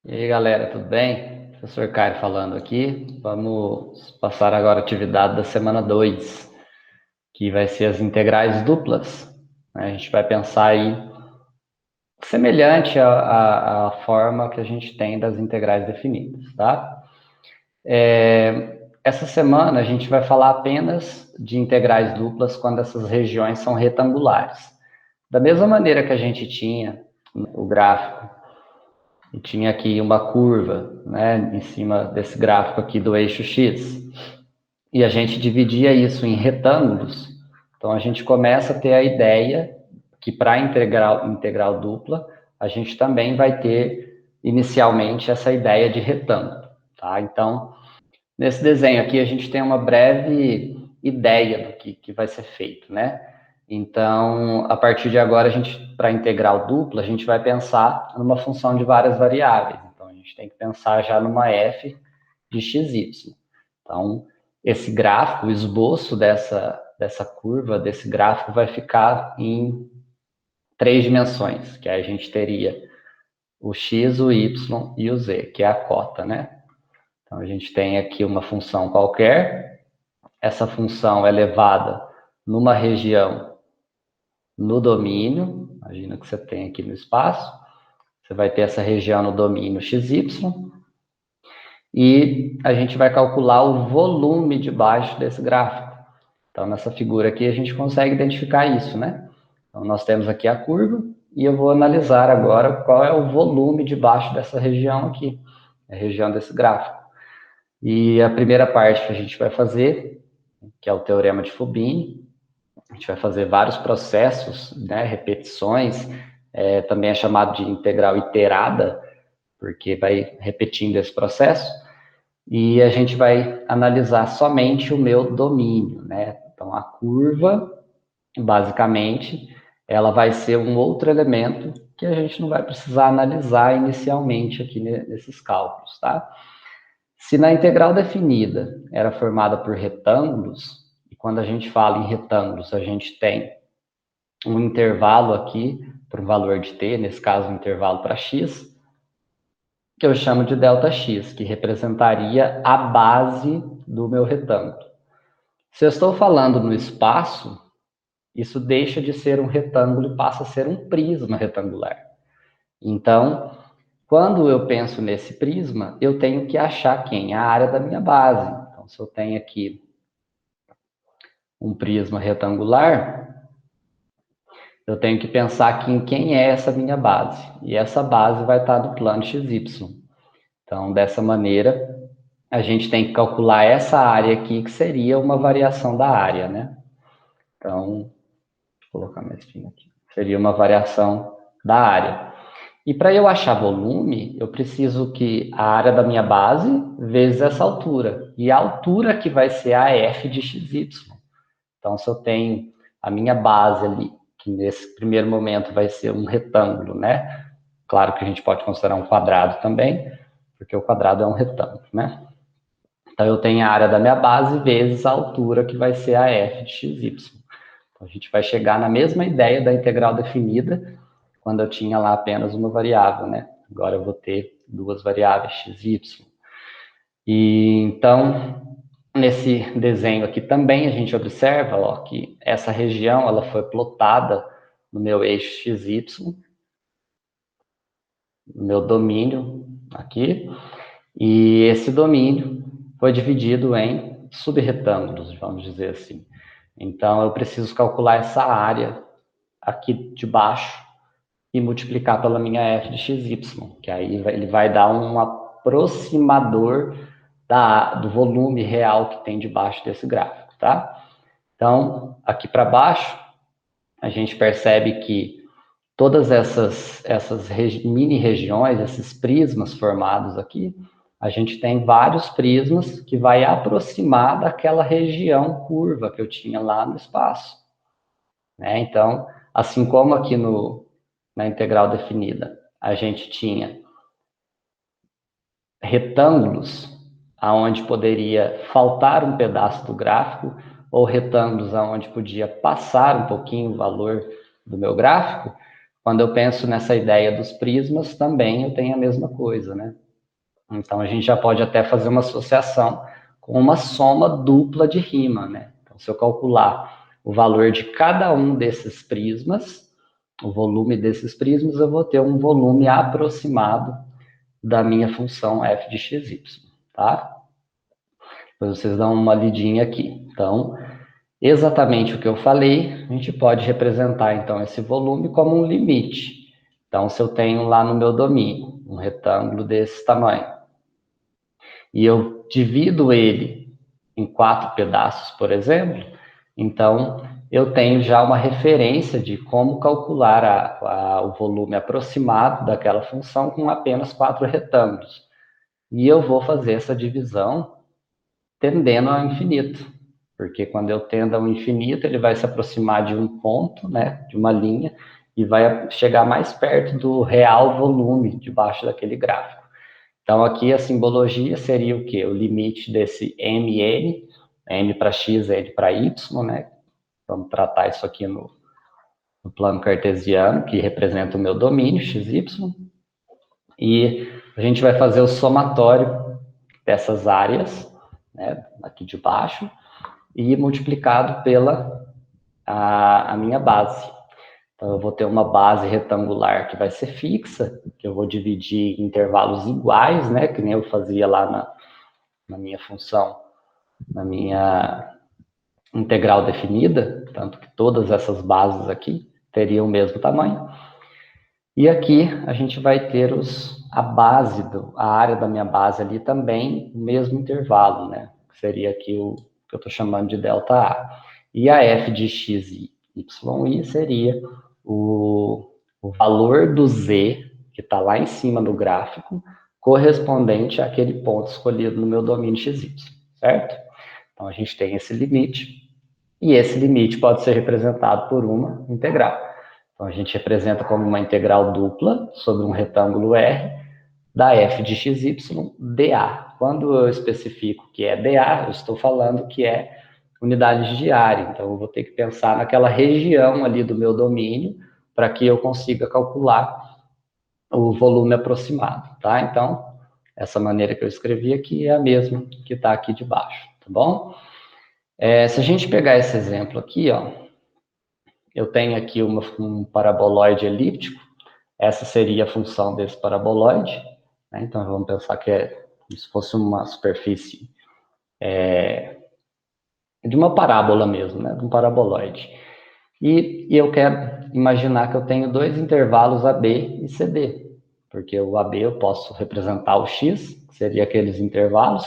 E aí, galera, tudo bem? Professor Caio falando aqui. Vamos passar agora a atividade da semana 2, que vai ser as integrais duplas. A gente vai pensar aí semelhante à forma que a gente tem das integrais definidas, tá? Essa semana a gente vai falar apenas de integrais duplas quando essas regiões são retangulares. Da mesma maneira que a gente tinha o gráfico e tinha aqui uma curva, né, em cima desse gráfico aqui do eixo X. E a gente dividia isso em retângulos. Então, a gente começa a ter a ideia que para integral dupla, a gente também vai ter inicialmente essa ideia de retângulo. Tá? Então, nesse desenho aqui, a gente tem uma breve ideia do que vai ser feito, né? Então, a partir de agora, para integral dupla, a gente vai pensar numa função de várias variáveis. Então, a gente tem que pensar já numa f de xy. Então, esse gráfico, o esboço dessa curva, desse gráfico, vai ficar em 3 dimensões, que aí a gente teria o x, o y e o z, que é a cota, né? Então, a gente tem aqui uma função qualquer, essa função é levada numa região no domínio, imagina que você tem aqui no espaço, você vai ter essa região no domínio xy, e a gente vai calcular o volume debaixo desse gráfico. Então, nessa figura aqui, a gente consegue identificar isso, né? Então, nós temos aqui a curva, e eu vou analisar agora qual é o volume debaixo dessa região aqui, a região desse gráfico. E a primeira parte que a gente vai fazer, que é o teorema de Fubini, a gente vai fazer vários processos, né, repetições, também é chamado de integral iterada, porque vai repetindo esse processo, e a gente vai analisar somente o meu domínio, né? Então, a curva, basicamente, ela vai ser um outro elemento que a gente não vai precisar analisar inicialmente aqui nesses cálculos, tá? Se na integral definida era formada por retângulos, e quando a gente fala em retângulos, a gente tem um intervalo aqui para um valor de t, nesse caso um intervalo para x, que eu chamo de ΔX, que representaria a base do meu retângulo. Se eu estou falando no espaço, isso deixa de ser um retângulo e passa a ser um prisma retangular. Então, quando eu penso nesse prisma, eu tenho que achar quem? A área da minha base. Então, se eu tenho aqui um prisma retangular, eu tenho que pensar aqui em quem é essa minha base. E essa base vai estar no plano XY. Então, dessa maneira, a gente tem que calcular essa área aqui, que seria uma variação da área, né? Então, vou colocar mais fino aqui. Seria uma variação da área. E para eu achar volume, eu preciso que a área da minha base vezes essa altura. E a altura que vai ser a f de xy. Então, se eu tenho a minha base ali, que nesse primeiro momento vai ser um retângulo, né? Claro que a gente pode considerar um quadrado também, porque o quadrado é um retângulo, né? Então, eu tenho a área da minha base vezes a altura, que vai ser a f de xy. Então, a gente vai chegar na mesma ideia da integral definida, quando eu tinha lá apenas uma variável, né? Agora eu vou ter duas variáveis, x e y. E, então, nesse desenho aqui também a gente observa ó, que essa região ela foi plotada no meu eixo xy, no meu domínio aqui, e esse domínio foi dividido em subretângulos, vamos dizer assim. Então, eu preciso calcular essa área aqui de baixo e multiplicar pela minha f de xy, que aí ele vai dar um aproximador do volume real que tem debaixo desse gráfico, tá? Então, aqui para baixo, a gente percebe que todas essas mini-regiões, esses prismas formados aqui, a gente tem vários prismas que vai aproximar daquela região curva que eu tinha lá no espaço. Né? Então, assim como aqui na integral definida, a gente tinha retângulos aonde poderia faltar um pedaço do gráfico, ou retângulos aonde podia passar um pouquinho o valor do meu gráfico, Quando eu penso nessa ideia dos prismas, também eu tenho a mesma coisa, né? Então, a gente já pode até fazer uma associação com uma soma dupla de rima, né? Então, se eu calcular o valor de cada um desses prismas, o volume desses prismas, eu vou ter um volume aproximado da minha função f de xy, tá? Depois vocês dão uma lidinha aqui. Então, exatamente o que eu falei, a gente pode representar, então, esse volume como um limite. Então, se eu tenho lá no meu domínio um retângulo desse tamanho, e eu divido ele em 4 pedaços, por exemplo, então eu tenho já uma referência de como calcular o volume aproximado daquela função com apenas 4 retângulos. E eu vou fazer essa divisão tendendo ao infinito, porque quando eu tendo ao infinito, ele vai se aproximar de um ponto, né, de uma linha, e vai chegar mais perto do real volume debaixo daquele gráfico. Então, aqui a simbologia seria o quê? O limite desse mn, m para x, n para y, né? Vamos tratar isso aqui no plano cartesiano, que representa o meu domínio, xy. E a gente vai fazer o somatório dessas áreas, né, aqui de baixo, e multiplicado pela a minha base. Então, eu vou ter uma base retangular que vai ser fixa, que eu vou dividir em intervalos iguais, né, que nem eu fazia lá na minha função, na minha integral definida, tanto que todas essas bases aqui teriam o mesmo tamanho. E aqui a gente vai ter a base, a área da minha base ali também, o mesmo intervalo, né, que seria aqui o que eu estou chamando de ΔA. E a f de x e y seria o valor do z, que está lá em cima no gráfico, correspondente àquele ponto escolhido no meu domínio xy, certo? Então, a gente tem esse limite, e esse limite pode ser representado por uma integral. Então, a gente representa como uma integral dupla sobre um retângulo R da f de xy dA. Quando eu especifico que é dA, eu estou falando que é unidade de área. Então, eu vou ter que pensar naquela região ali do meu domínio para que eu consiga calcular o volume aproximado, tá? Então, essa maneira que eu escrevi aqui é a mesma que está aqui de baixo, tá bom? Se a gente pegar esse exemplo aqui, ó, eu tenho aqui um paraboloide elíptico, essa seria a função desse paraboloide, né? Então, vamos pensar que é como se fosse uma superfície de uma parábola mesmo, né? De um paraboloide. E eu quero imaginar que eu tenho dois intervalos AB e CD, porque o AB eu posso representar o X, que seria aqueles intervalos,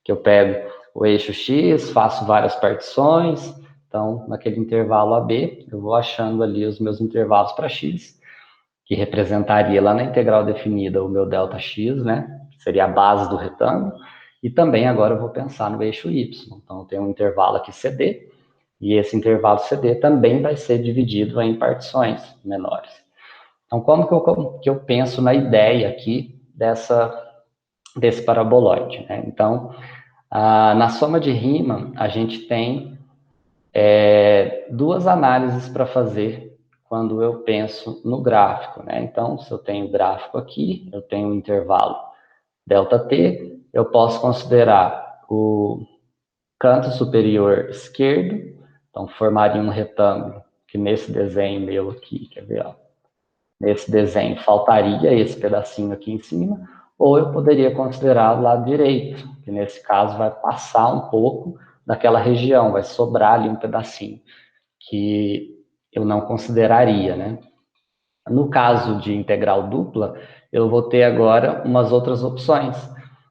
que eu pego o eixo X, faço várias partições, então naquele intervalo AB eu vou achando ali os meus intervalos para X, que representaria lá na integral definida o meu ΔX, né? Que seria a base do retângulo, e também agora eu vou pensar no eixo Y, então eu tenho um intervalo aqui CD, e esse intervalo CD também vai ser dividido em partições menores. Então, como que eu penso na ideia aqui desse paraboloide, né? Então, na soma de Riemann, a gente tem duas análises para fazer quando eu penso no gráfico, né? Então, se eu tenho o gráfico aqui, eu tenho um intervalo ΔT, eu posso considerar o canto superior esquerdo, então formaria um retângulo, que nesse desenho meu aqui, quer ver, ó, nesse desenho faltaria esse pedacinho aqui em cima, ou eu poderia considerar o lado direito, que nesse caso vai passar um pouco daquela região, vai sobrar ali um pedacinho, que eu não consideraria, né? No caso de integral dupla, eu vou ter agora umas outras opções.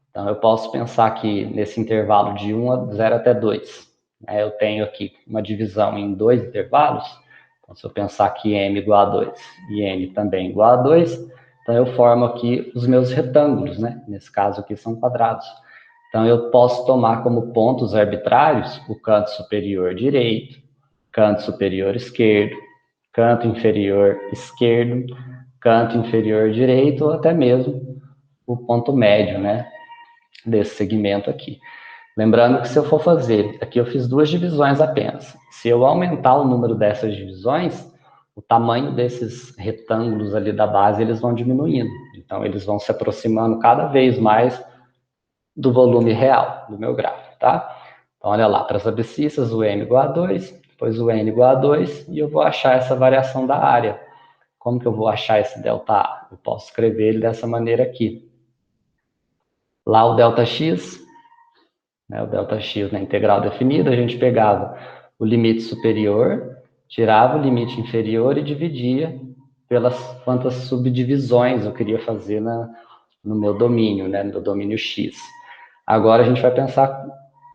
Então, eu posso pensar que nesse intervalo de 0 até 2, né, eu tenho aqui uma divisão em dois intervalos. Então, se eu pensar que m igual a 2 e n também igual a 2, então eu formo aqui os meus retângulos, né? Nesse caso aqui são quadrados. Então, eu posso tomar como pontos arbitrários o canto superior direito, canto superior esquerdo, canto inferior esquerdo, canto inferior direito, ou até mesmo o ponto médio, né, desse segmento aqui. Lembrando que se eu for fazer, aqui eu fiz duas divisões apenas. Se eu aumentar o número dessas divisões, o tamanho desses retângulos ali da base, eles vão diminuindo. Então, eles vão se aproximando cada vez mais do volume real do meu gráfico, tá? Então, olha lá, para as abscissas, o M igual a 2, depois o N igual a 2, e eu vou achar essa variação da área. Como que eu vou achar esse ΔA? Eu posso escrever ele dessa maneira aqui. Lá o ΔX, né, o ΔX na integral definida, a gente pegava o limite superior, tirava o limite inferior e dividia pelas quantas subdivisões eu queria fazer no meu domínio, né, no domínio X. Agora a gente vai pensar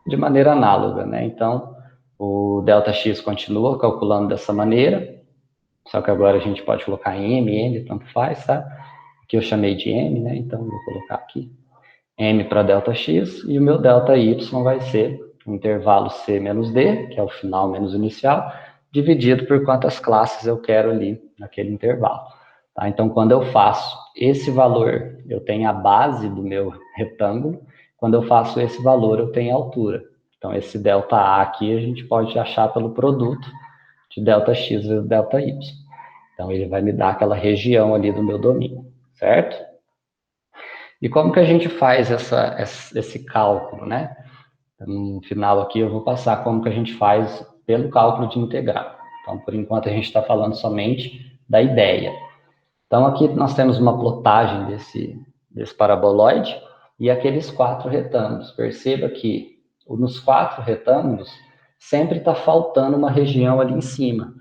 de maneira análoga, né? Então, o ΔX continua calculando dessa maneira, só que agora a gente pode colocar M, N, tanto faz, tá? Que eu chamei de M, né? Então, vou colocar aqui M para ΔX, e o meu ΔY vai ser o intervalo C menos D, que é o final menos o inicial, dividido por quantas classes eu quero ali naquele intervalo. Tá? Então, quando eu faço esse valor, eu tenho a base do meu retângulo. Quando eu faço esse valor, eu tenho a altura. Então, esse ΔA aqui a gente pode achar pelo produto de ΔX vezes ΔY. Então, ele vai me dar aquela região ali do meu domínio, certo? E como que a gente faz esse cálculo, né? No final aqui eu vou passar como que a gente faz pelo cálculo de integral. Então, por enquanto, a gente está falando somente da ideia. Então, aqui nós temos uma plotagem desse paraboloide e aqueles 4 retângulos. Perceba que nos 4 retângulos sempre está faltando uma região ali em cima,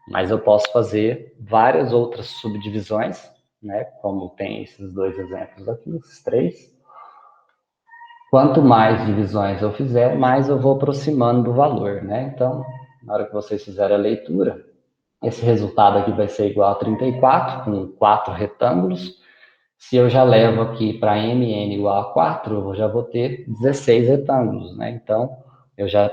mas eu posso fazer várias outras subdivisões, né? Como tem esses 2 exemplos aqui, esses 3. Quanto mais divisões eu fizer, mais eu vou aproximando do valor, né? Então, na hora que vocês fizerem a leitura, esse resultado aqui vai ser igual a 34, com 4 retângulos. Se eu já levo aqui para MN igual a 4, eu já vou ter 16 retângulos, né? Então, eu já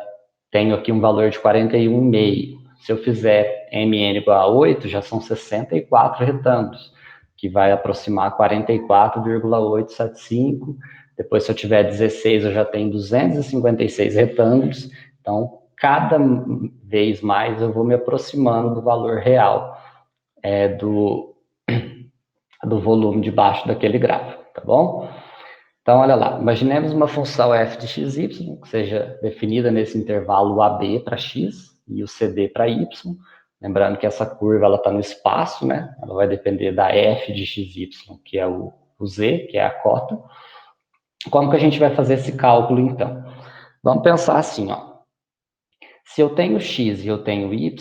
tenho aqui um valor de 41,5. Se eu fizer MN igual a 8, já são 64 retângulos, que vai aproximar 44,875. Depois, se eu tiver 16, eu já tenho 256 retângulos. Então, cada vez mais eu vou me aproximando do valor real do volume debaixo daquele gráfico, tá bom? Então, olha lá, imaginemos uma função f de xy, que seja definida nesse intervalo AB para x e o CD para y. Lembrando que essa curva está no espaço, né? Ela vai depender da f de xy, que é o z, que é a cota. Como que a gente vai fazer esse cálculo, então? Vamos pensar assim, ó. Se eu tenho x e eu tenho y,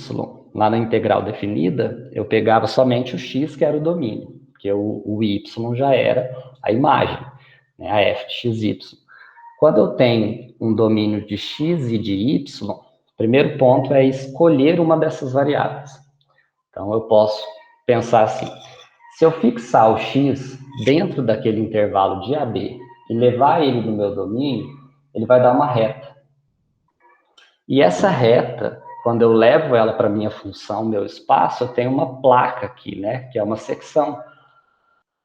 lá na integral definida, eu pegava somente o x, que era o domínio, porque o y já era a imagem, né, a f de xy. Quando eu tenho um domínio de x e de y, o primeiro ponto é escolher uma dessas variáveis. Então, eu posso pensar assim, se eu fixar o x dentro daquele intervalo de AB e levar ele no meu domínio, ele vai dar uma reta. E essa reta, quando eu levo ela para minha função, meu espaço, eu tenho uma placa aqui, né, que é uma secção.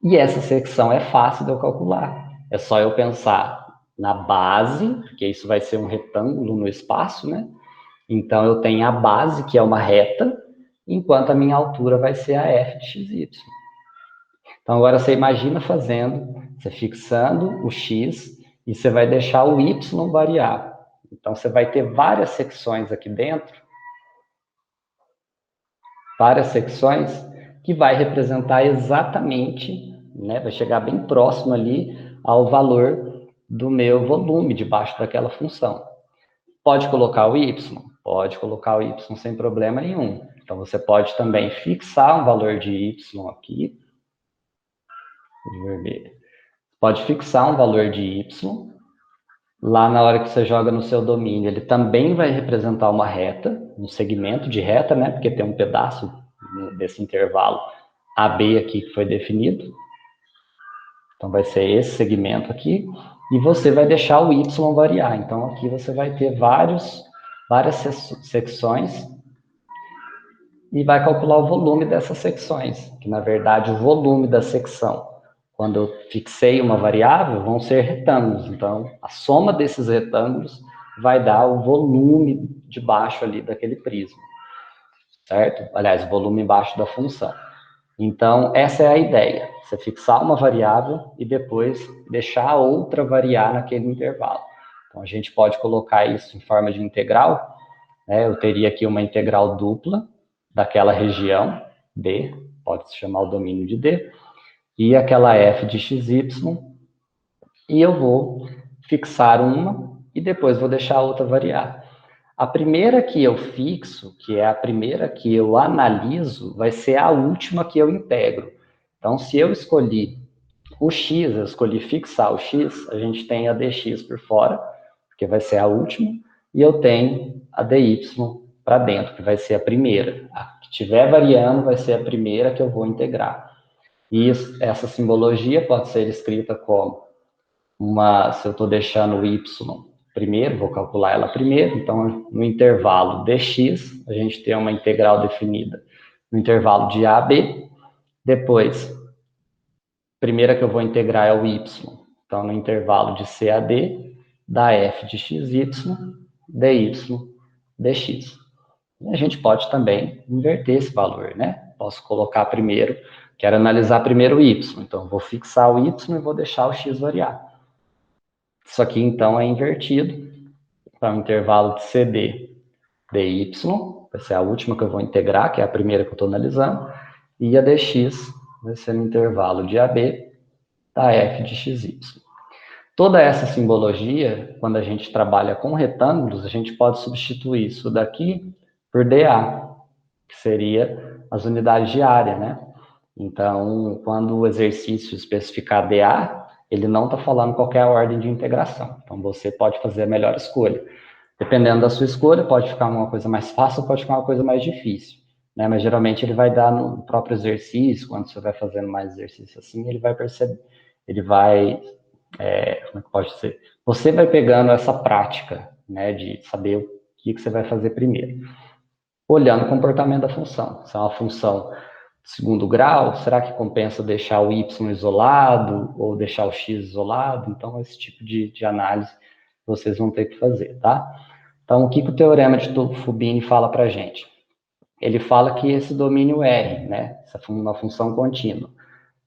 E essa secção é fácil de eu calcular. É só eu pensar na base, porque isso vai ser um retângulo no espaço, né? Então, eu tenho a base, que é uma reta, enquanto a minha altura vai ser a f de xy. Então, agora você imagina você fixando o x, e você vai deixar o y variável. Então, você vai ter várias secções aqui dentro, várias secções, que vai representar exatamente, né, vai chegar bem próximo ali ao valor do meu volume debaixo daquela função. Pode colocar o y? Pode colocar o y sem problema nenhum. Então, você pode também fixar um valor de y aqui, de vermelho. Pode fixar um valor de y. Lá na hora que você joga no seu domínio, ele também vai representar uma reta, um segmento de reta, né? Porque tem um pedaço desse intervalo AB aqui que foi definido. Então, vai ser esse segmento aqui. E você vai deixar o y variar. Então, aqui você vai ter várias secções e vai calcular o volume dessas secções, que na verdade o volume da secção, quando eu fixei uma variável, vão ser retângulos. Então, a soma desses retângulos vai dar o volume de baixo ali daquele prisma. certo? Aliás, volume embaixo da função. Então, essa é a ideia. Você fixar uma variável e depois deixar a outra variar naquele intervalo. Então, a gente pode colocar isso em forma de integral, né? Eu teria aqui uma integral dupla daquela região, D, pode se chamar o domínio de D, e aquela f de xy, e eu vou fixar uma e depois vou deixar a outra variar. A primeira que eu fixo, que é a primeira que eu analiso, vai ser a última que eu integro. Então, se eu escolhi o x, eu escolhi fixar o x, a gente tem a dx por fora, que vai ser a última, e eu tenho a dy para dentro, que vai ser a primeira. A que estiver variando vai ser a primeira que eu vou integrar. E essa simbologia pode ser escrita como se eu estou deixando o y primeiro, vou calcular ela primeiro, então no intervalo dx, a gente tem uma integral definida no intervalo de a a b, depois, primeira que eu vou integrar é o y, então no intervalo de c a d, da f de xy, dy, dx. E a gente pode também inverter esse valor, né? Posso colocar primeiro, quero analisar primeiro o y, então vou fixar o y e vou deixar o x variar. Isso aqui, então, é invertido para um intervalo de CD dy, vai ser a última que eu vou integrar, que é a primeira que eu estou analisando, e a dx vai ser no intervalo de AB da f de xy. Toda essa simbologia, quando a gente trabalha com retângulos, a gente pode substituir isso daqui por dA, que seria as unidades de área, né? Então, quando o exercício especificar dA, ele não está falando qualquer ordem de integração. Então, você pode fazer a melhor escolha. Dependendo da sua escolha, pode ficar uma coisa mais fácil, pode ficar uma coisa mais difícil. Né? Mas, geralmente, ele vai dar no próprio exercício, quando você vai fazendo mais exercício assim, ele vai perceber, ele vai, como é que pode ser? Você vai pegando essa prática, né, de saber o que você vai fazer primeiro. Olhando o comportamento da função. Se é uma função de segundo grau, será que compensa deixar o y isolado ou deixar o x isolado? Então, esse tipo de análise vocês vão ter que fazer, tá? Então, o que o teorema de Fubini fala para a gente? Ele fala que esse domínio R, né, essa é uma função contínua,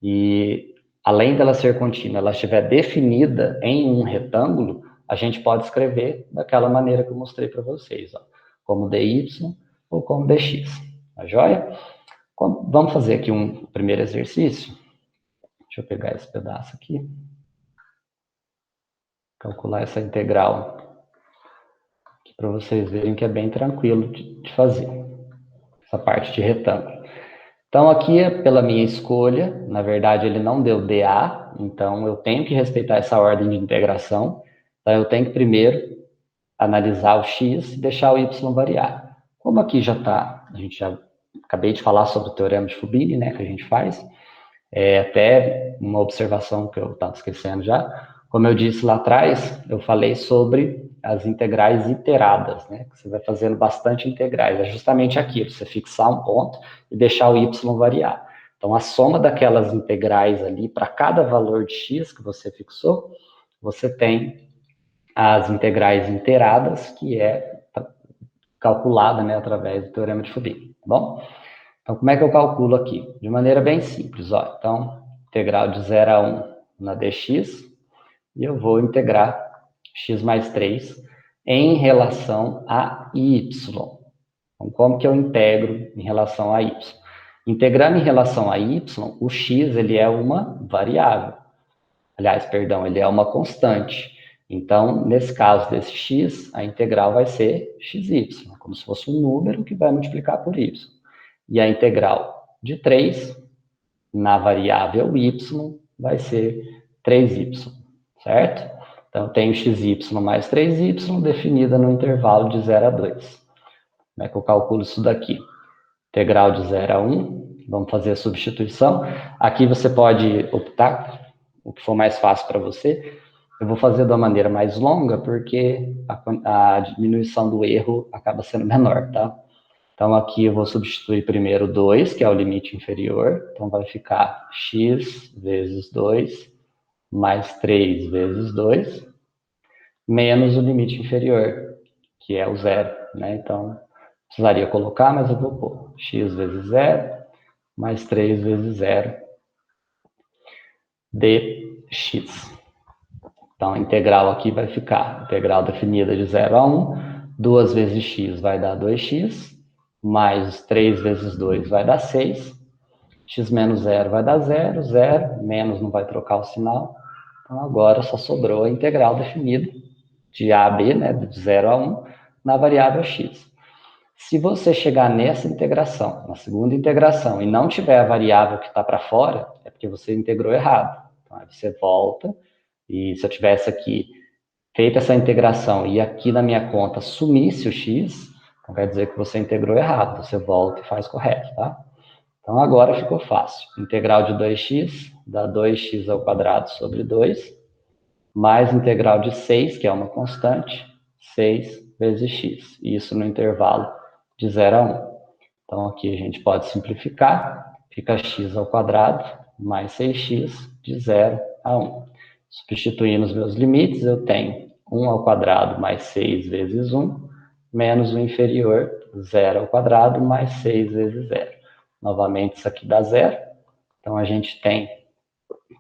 e além dela ser contínua, ela estiver definida em um retângulo, a gente pode escrever daquela maneira que eu mostrei para vocês, ó, como dy ou como dx, tá joia? Vamos fazer aqui um primeiro exercício. Deixa eu pegar esse pedaço aqui. Calcular essa integral para vocês verem que é bem tranquilo de fazer. Essa parte de retângulo. Então, aqui é pela minha escolha. Na verdade, ele não deu dA, então eu tenho que respeitar essa ordem de integração. Então, eu tenho que primeiro analisar o x e deixar o y variar. Como aqui já está, a gente já acabei de falar sobre o teorema de Fubini, né, que a gente faz. Até uma observação que eu estava esquecendo já. Como eu disse lá atrás, eu falei sobre as integrais iteradas, né? Você vai fazendo bastante integrais. É justamente aqui, você fixar um ponto e deixar o y variar. Então, a soma daquelas integrais ali, para cada valor de x que você fixou, você tem as integrais iteradas, que é calculada, né, através do teorema de Fubini, tá bom? Então, como é que eu calculo aqui? De maneira bem simples, ó. Então, integral de 0 a 1 na dx, e eu vou integrar x mais 3 em relação a y. Então, como que eu integro em relação a y? Integrando em relação a y, o x ele é uma variável. Aliás, perdão, ele é uma constante. Então, nesse caso desse x, a integral vai ser xy, como se fosse um número que vai multiplicar por y. E a integral de 3 na variável y vai ser 3y, certo? Então, eu tenho xy mais 3y definida no intervalo de 0 a 2. Como é que eu calculo isso daqui? Integral de 0 a 1, vamos fazer a substituição. Aqui você pode optar o que for mais fácil para você. Eu vou fazer de uma maneira mais longa, porque a diminuição do erro acaba sendo menor, tá? Então, aqui eu vou substituir primeiro 2, que é o limite inferior. Então, vai ficar x vezes 2 mais 3 vezes 2, menos o limite inferior, que é o zero, né? Então, Precisaria colocar, mas eu vou pôr x vezes 0 mais 3 vezes 0 dx. Então, a integral aqui vai ficar, integral definida de 0 a 1, 2 vezes x vai dar 2x, mais 3 vezes 2 vai dar 6, x menos 0 vai dar 0, 0, menos não vai trocar o sinal. Então, agora só sobrou a integral definida de a a b, né, de 0 a 1, na variável x. Se você chegar nessa integração, na segunda integração, e não tiver a variável que está para fora, é porque você integrou errado. Então, aí você volta, e se eu tivesse aqui feito essa integração e aqui na minha conta sumisse o x, então quer dizer que você integrou errado. Você volta e faz correto, tá? Então agora ficou fácil. Integral de 2x dá 2x ao quadrado sobre 2, mais integral de 6, que é uma constante, 6 vezes x. Isso no intervalo de 0 a 1. Então aqui a gente pode simplificar, fica x ao quadrado mais 6x de 0 a 1. Substituindo os meus limites, eu tenho 1 ao quadrado mais 6 vezes 1, menos o inferior, 0 ao quadrado mais 6 vezes 0. Novamente, isso aqui dá 0. Então, a gente tem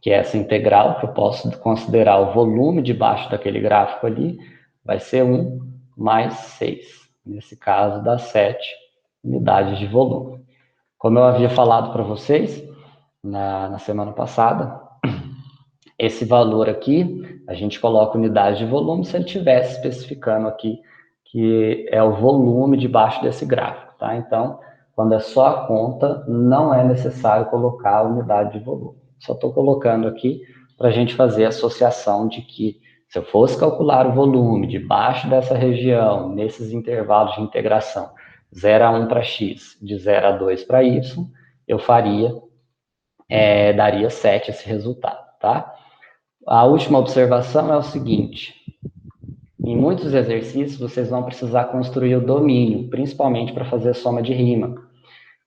que essa integral, que eu posso considerar o volume debaixo daquele gráfico ali, vai ser 1 mais 6. Nesse caso, dá 7 unidades de volume. Como eu havia falado para vocês na semana passada, esse valor aqui, a gente coloca unidade de volume se ele estivesse especificando aqui que é o volume debaixo desse gráfico, tá? Então, quando é só a conta, não é necessário colocar a unidade de volume. Só estou colocando aqui para a gente fazer a associação de que se eu fosse calcular o volume debaixo dessa região, nesses intervalos de integração, 0 a 1 para x, de 0 a 2 para y, eu daria 7 esse resultado, tá? A última observação é o seguinte: em muitos exercícios vocês vão precisar construir o domínio, principalmente para fazer soma de rima.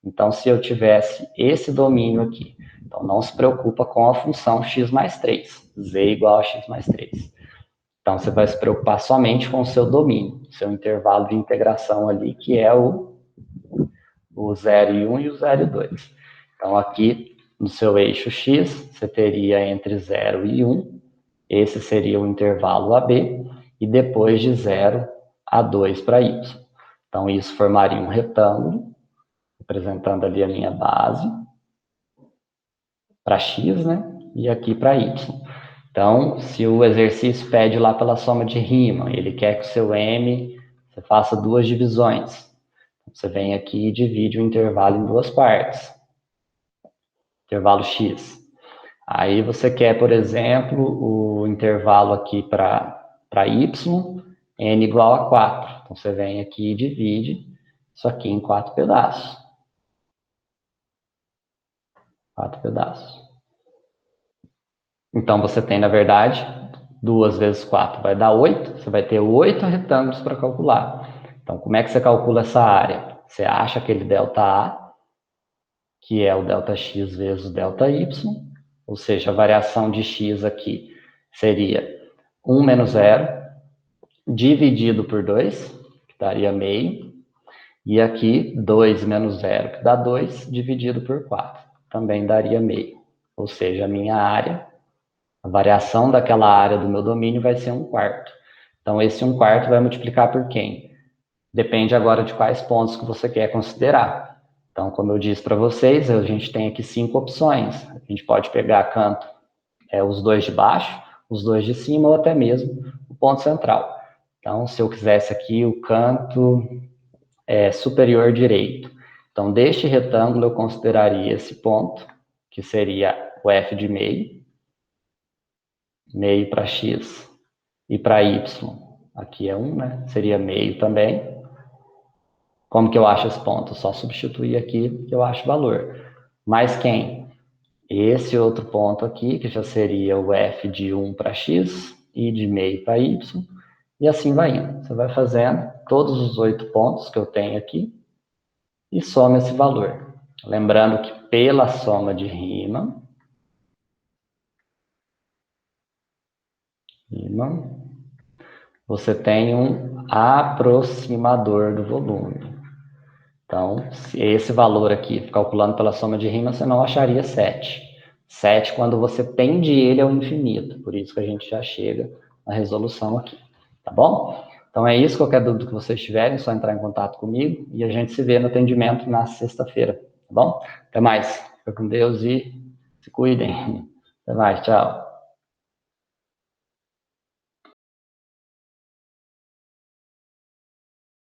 Então, se eu tivesse esse domínio aqui, então não se preocupa com a função x mais 3, z igual a x mais 3. Então, você vai se preocupar somente com o seu domínio, seu intervalo de integração ali, que é o 0 e 1 e o 0 e 2. Então, aqui no seu eixo x, você teria entre 0 e 1, esse seria o intervalo AB, e depois de 0 a 2 para y. Então, isso formaria um retângulo, representando ali a minha base, para x, né? E aqui para y. Então, se o exercício pede lá pela soma de rima, ele quer que o seu m, você faça duas divisões. Você vem aqui e divide o intervalo em duas partes. Intervalo x. Aí você quer, por exemplo, o intervalo aqui para y, n igual a 4. Então, você vem aqui e divide isso aqui em 4 pedaços. 4 pedaços. Então, você tem, na verdade, 2 vezes 4 vai dar 8. Você vai ter 8 retângulos para calcular. Então, como é que você calcula essa área? Você acha aquele ΔA, que é o ΔX vezes o ΔY, ou seja, a variação de x aqui seria 1 menos 0, dividido por 2, que daria meio, e aqui 2 menos 0, que dá 2, dividido por 4, também daria meio. Ou seja, a minha área, a variação daquela área do meu domínio vai ser 1/4. Então, esse 1/4 vai multiplicar por quem? Depende agora de quais pontos que você quer considerar. Então, como eu disse para vocês, a gente tem aqui 5 opções. A gente pode pegar canto, os dois de baixo, os dois de cima ou até mesmo o ponto central. Então, se eu quisesse aqui o canto superior direito, então deste retângulo eu consideraria esse ponto, que seria o f de meio, meio para x e para y, aqui é 1, né? Seria meio também. Como que eu acho esse ponto? Só substituir aqui que eu acho valor. Mais quem? Esse outro ponto aqui, que já seria o f de 1 para x e de meio para y, e assim vai indo. Você vai fazendo todos os 8 pontos que eu tenho aqui e soma esse valor. Lembrando que pela soma de rima, você tem um aproximador do volume. Então, se esse valor aqui, calculando pela soma de rima, você não acharia 7. 7 quando você tende ele ao infinito. Por isso que a gente já chega na resolução aqui. Tá bom? Então é isso. Qualquer dúvida que vocês tiverem, é só entrar em contato comigo e a gente se vê no atendimento na sexta-feira. Tá bom? Até mais. Fica com Deus e se cuidem. Até mais. Tchau.